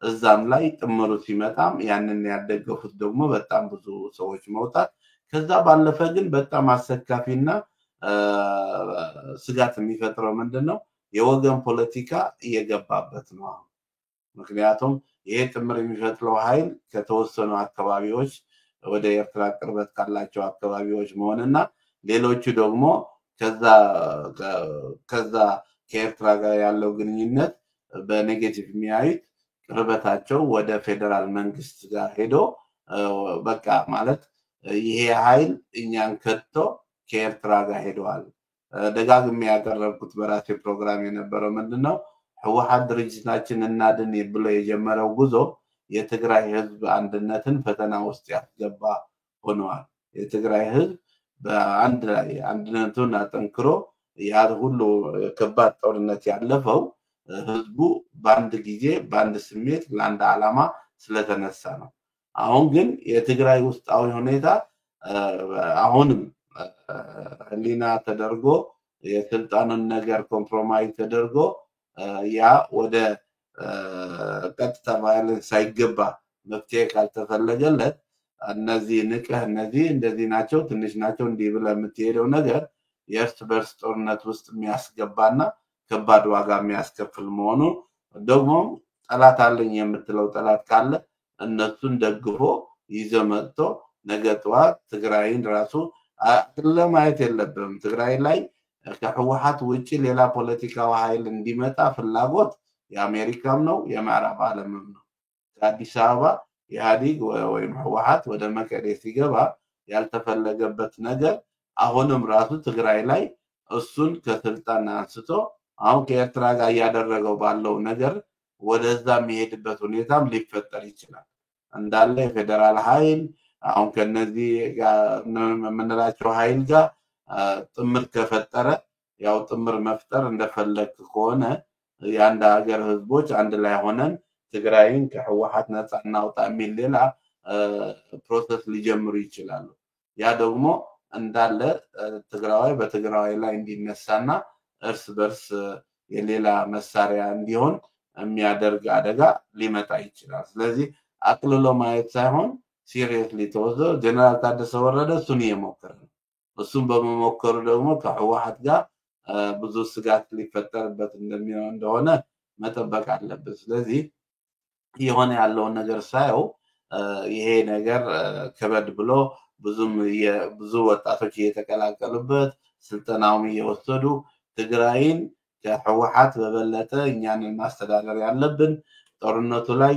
እዛም ላይ ጥምሩ ሲመጣም ያንን ያደገፉት ደግሞ በጣም ብዙ ሰዎች መውጣት፣ ከዛ ባለፈ ግን በጣም አሰካፊና ስጋት የሚፈጥረው ምንድነው የወገን ፖለቲካ እየገባበት ነው። ምክንያቱም ይሄ ጥምር የሚፈጥረው ኃይል ከተወሰኑ አካባቢዎች ወደ ኤርትራ ቅርበት ካላቸው አካባቢዎች መሆንና ሌሎቹ ደግሞ ከዛ ከኤርትራ ጋር ያለው ግንኙነት በኔጌቲቭ የሚያዩት ቅርበታቸው ወደ ፌደራል መንግስት ጋር ሄዶ በቃ ማለት ይሄ ኃይል እኛን ከቶ ከኤርትራ ጋር ሄደዋል። ደጋግሜ ያቀረብኩት በራሴ ፕሮግራም የነበረው ምንድነው ህወሓት ድርጅታችን እናድን ብሎ የጀመረው ጉዞ የትግራይ ህዝብ አንድነትን ፈተና ውስጥ ያስገባ ሆኗል። የትግራይ ህዝብ በአንድ ላይ አንድነቱን አጠንክሮ ያ ሁሉ ከባድ ጦርነት ያለፈው ህዝቡ በአንድ ጊዜ በአንድ ስሜት ለአንድ ዓላማ ስለተነሳ ነው። አሁን ግን የትግራይ ውስጣዊ ሁኔታ አሁንም ህሊና ተደርጎ የስልጣኑን ነገር ኮምፕሮማይዝ ተደርጎ ያ ወደ ቀጥታ ቫዮለንስ ሳይገባ መፍትሄ ካልተፈለገለት እነዚህ ንቀህ እነዚህ እንደዚህ ናቸው ትንሽ ናቸው እንዲህ ብለህ የምትሄደው ነገር የእርስ በርስ ጦርነት ውስጥ የሚያስገባና ከባድ ዋጋ የሚያስከፍል መሆኑ ደግሞ ጠላት አለኝ የምትለው ጠላት ካለ እነሱን ደግፎ ይዘው መጥቶ ነገ ጠዋት ትግራይን ራሱ ለማየት የለብም። ትግራይ ላይ ከህወሓት ውጪ ሌላ ፖለቲካዊ ኃይል እንዲመጣ ፍላጎት የአሜሪካም ነው የምዕራብ ዓለምም ነው። ከአዲስ አበባ ኢህአዴግ ወይም ህወሓት ወደ መቀሌ ሲገባ ያልተፈለገበት ነገር አሁንም ራሱ ትግራይ ላይ እሱን ከስልጣን አንስቶ አሁን ከኤርትራ ጋር ያደረገው ባለው ነገር ወደዛ የሚሄድበት ሁኔታም ሊፈጠር ይችላል። እንዳለ የፌደራል ኃይል አሁን ከነዚህ የምንላቸው ኃይል ጋር ጥምር ከፈጠረ ያው ጥምር መፍጠር እንደፈለክ ከሆነ የአንድ ሀገር ህዝቦች አንድ ላይ ሆነን ትግራይን ከህወሓት ነፃ እናውጣ የሚል ሌላ ፕሮሰስ ሊጀምሩ ይችላሉ። ያ ደግሞ እንዳለ ትግራይ በትግራይ ላይ እንዲነሳና እርስ በርስ የሌላ መሳሪያ እንዲሆን የሚያደርግ አደጋ ሊመጣ ይችላል። ስለዚህ አቅልሎ ማየት ሳይሆን ሲሪየስሊ ተወስዶ ጀነራል ታደሰ ወረደ እሱን እየሞከረ ነው። እሱን በመሞከሩ ደግሞ ከህወሓት ጋር ብዙ ስጋት ሊፈጠርበት እንደሆነ መጠበቅ አለበት። ስለዚህ የሆነ ያለውን ነገር ሳይው ይሄ ነገር ከበድ ብሎ ብዙ ወጣቶች እየተቀላቀሉበት ስልጠናውን እየወሰዱ ትግራይን ከህወሓት በበለጠ እኛን ማስተዳደር ያለብን ጦርነቱ ላይ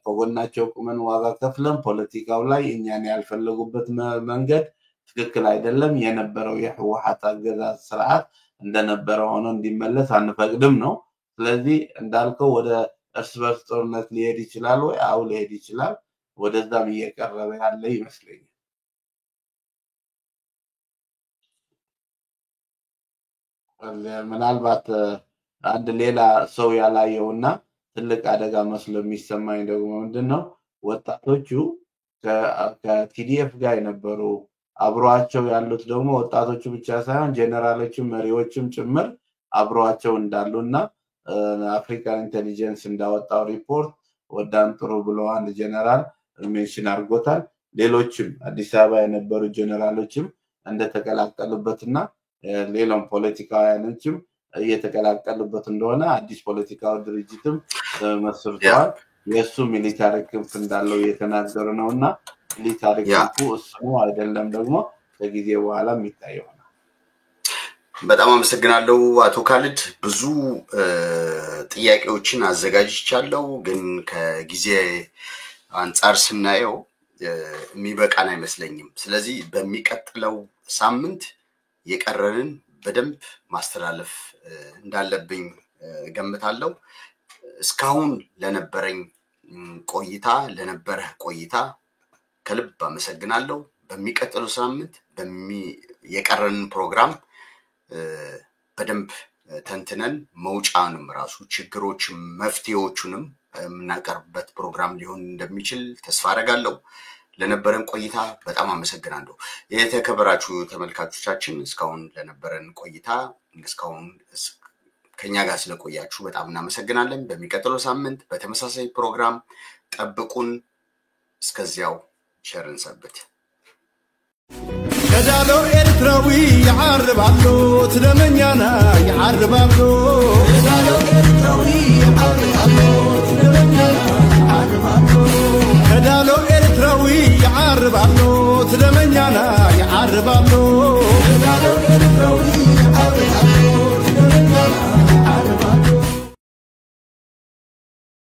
ከጎናቸው ቁመን ዋጋ ከፍለን ፖለቲካው ላይ እኛን ያልፈለጉበት መንገድ ትክክል አይደለም። የነበረው የህወሓት አገዛዝ ስርዓት እንደነበረው ሆኖ እንዲመለስ አንፈቅድም ነው። ስለዚህ እንዳልከው ወደ እርስ በርስ ጦርነት ሊሄድ ይችላል ወይ? አው ሊሄድ ይችላል። ወደዛም እየቀረበ ያለ ይመስለኛል። ምናልባት አንድ ሌላ ሰው ያላየውና ትልቅ አደጋ መስሎ የሚሰማኝ ደግሞ ምንድነው ወጣቶቹ ከቲዲኤፍ ጋር የነበሩ አብሯቸው ያሉት ደግሞ ወጣቶቹ ብቻ ሳይሆን ጀነራሎችም መሪዎችም ጭምር አብሯቸው እንዳሉና አፍሪካን ኢንተሊጀንስ እንዳወጣው ሪፖርት ወዳን ጥሩ ብሎ አንድ ጀነራል ሜንሽን አድርጎታል። ሌሎችም አዲስ አበባ የነበሩ ጀነራሎችም እንደተቀላቀሉበትና ሌላም ፖለቲካውያኖችም እየተቀላቀሉበት እንደሆነ አዲስ ፖለቲካው ድርጅትም መስርቷል። የሱ ሚሊታሪ ክንፍ እንዳለው እየተናገሩ ነውና ሚሊታሪ ክንፉ እሱ አይደለም ደግሞ ከጊዜ በኋላ የሚታየው ነው። በጣም አመሰግናለሁ አቶ ካሊድ። ብዙ ጥያቄዎችን አዘጋጅቻለሁ ግን ከጊዜ አንፃር ስናየው የሚበቃን አይመስለኝም። ስለዚህ በሚቀጥለው ሳምንት የቀረንን በደንብ ማስተላለፍ እንዳለብኝ ገምታለሁ። እስካሁን ለነበረኝ ቆይታ ከልብ አመሰግናለሁ። በሚቀጥለው ሳምንት የቀረንን ፕሮግራም በደንብ ተንትነን መውጫንም ራሱ ችግሮችም መፍትሄዎቹንም የምናቀርብበት ፕሮግራም ሊሆን እንደሚችል ተስፋ አደርጋለሁ። ለነበረን ቆይታ በጣም አመሰግናለሁ። የተከበራችሁ ተመልካቾቻችን እስካሁን ለነበረን ቆይታ እስካሁን ከኛ ጋር ስለቆያችሁ በጣም እናመሰግናለን። በሚቀጥለው ሳምንት በተመሳሳይ ፕሮግራም ጠብቁን። እስከዚያው ቸርን ሰንብት። كدالو إرتراوي يعرب عبدو تلمنيانا يعرب عبدو كدالو إرتراوي